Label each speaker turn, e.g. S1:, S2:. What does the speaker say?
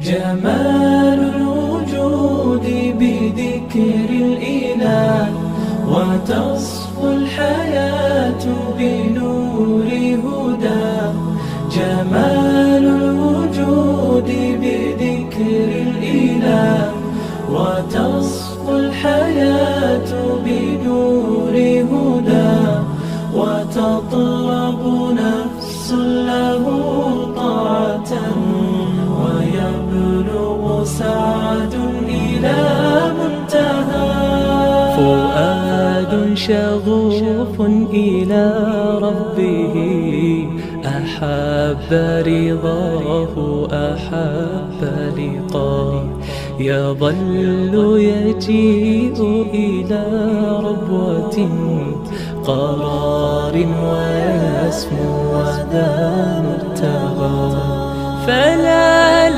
S1: جمال الوجود بذكر الإله، وتصفو الحياة بنور هداه. جمال الوجود بذكر الإله، وتصفو الحياة بنور هداه. وتطلب نفس له طاعة، ويبلغ سعد إلى منتهى. فؤاد شغوف إلى ربه، أحب رضاه أحب لقاه. يظل يجيء إلى ربوة قرار، ويسمو وذا مرتضى. فلا